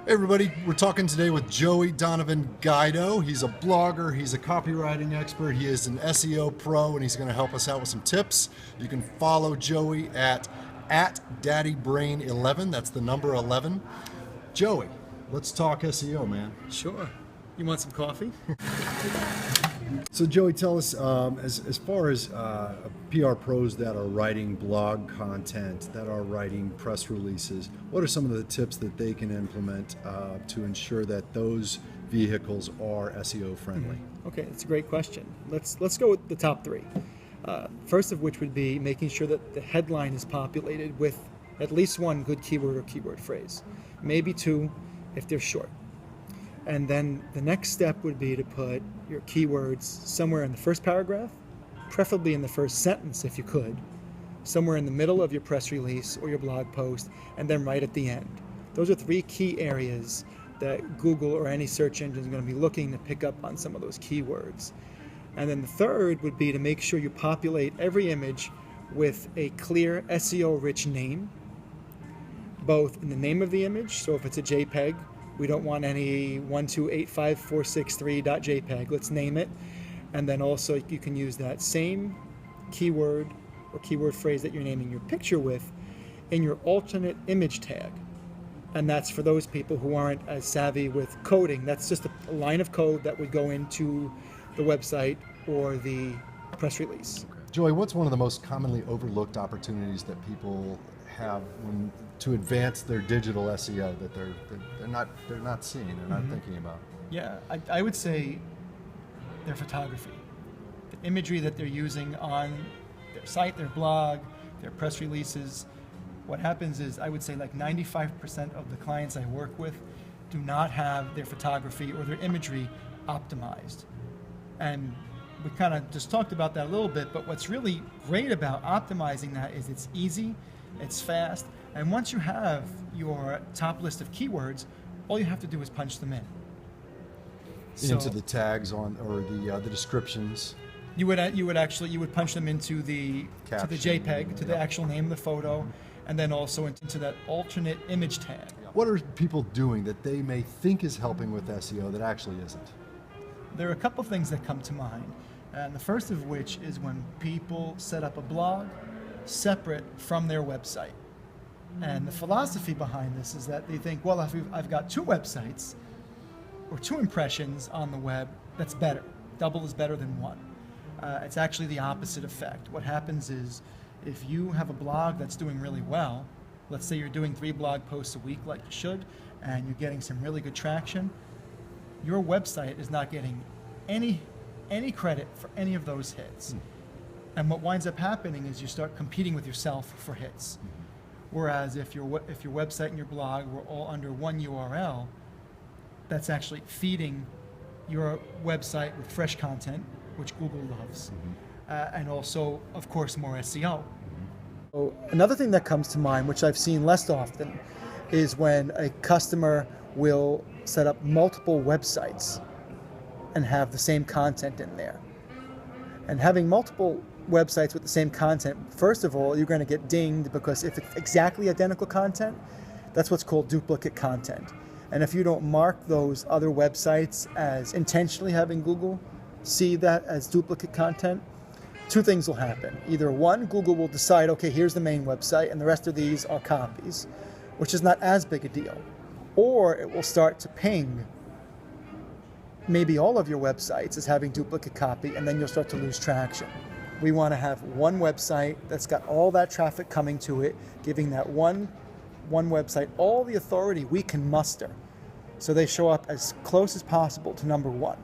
Hey everybody, we're talking today with Joey Donovan Guido. He's a blogger, he's a copywriting expert, he is an SEO pro, and he's going to help us out with some tips. You can follow Joey at DaddyBrain11, that's the number 11. Joey, let's talk SEO, man. Sure. You want some coffee? So Joey, tell us, as far as PR pros that are writing blog content, that are writing press releases, what are some of the tips that they can implement to ensure that those vehicles are SEO friendly? Okay, that's a great question. Let's go with the top three. First of which would be making sure that the headline is populated with at least one good keyword or keyword phrase, maybe two if they're short. And then the next step would be to put your keywords somewhere in the first paragraph, preferably in the first sentence if you could, somewhere in the middle of your press release or your blog post, and then right at the end. Those are three key areas that Google or any search engine is going to be looking to pick up on some of those keywords. And then the third would be to make sure you populate every image with a clear SEO-rich name, both in the name of the image, so if it's a JPEG, we don't want any 1285463.jpg. Let's name it. And then also you can use that same keyword or keyword phrase that you're naming your picture with in your alternate image tag. And that's for those people who aren't as savvy with coding. That's just a line of code that would go into the website or the press release. Okay. Joey, what's one of the most commonly overlooked opportunities that people have to advance their digital SEO that they're not seeing, they're not thinking about? Yeah, I would say their photography, the imagery that they're using on their site, their blog, their press releases. What happens is, I would say like 95% of the clients I work with do not have their photography or their imagery optimized. And we kind of just talked about that a little bit, but what's really great about optimizing that is it's easy, it's fast, and once you have your top list of keywords, all you have to do is punch them in. Into the tags or the descriptions. You would punch them into the Caption, to the JPEG, to the actual name of the photo, and then also into that alternate image tag. What are people doing that they may think is helping with SEO that actually isn't? There are a couple of things that come to mind, and the first of which is when people set up a blog separate from their website. And the philosophy behind this is that they think, well, if I've got two websites or two impressions on the web, that's better. Double is better than one. It's actually the opposite effect. What happens is if you have a blog that's doing really well, let's say you're doing 3 blog posts a week like you should, and you're getting some really good traction, your website is not getting any credit for any of those hits. And what winds up happening is you start competing with yourself for hits. Whereas if your website and your blog were all under one URL, that's actually feeding your website with fresh content, which Google loves, and also, of course, more SEO. So another thing that comes to mind, which I've seen less often, is when a customer will set up multiple websites and have the same content in there. And having multiple websites with the same content, first of all, you're going to get dinged because if it's exactly identical content, that's what's called duplicate content. And if you don't mark those other websites as intentionally having Google see that as duplicate content, two things will happen. Either one, Google will decide, okay, here's the main website and the rest of these are copies, which is not as big a deal. Or it will start to ping maybe all of your websites as having duplicate copy, and then you'll start to lose traction. We want to have one website that's got all that traffic coming to it, giving that one website all the authority we can muster, so they show up as close as possible to number one.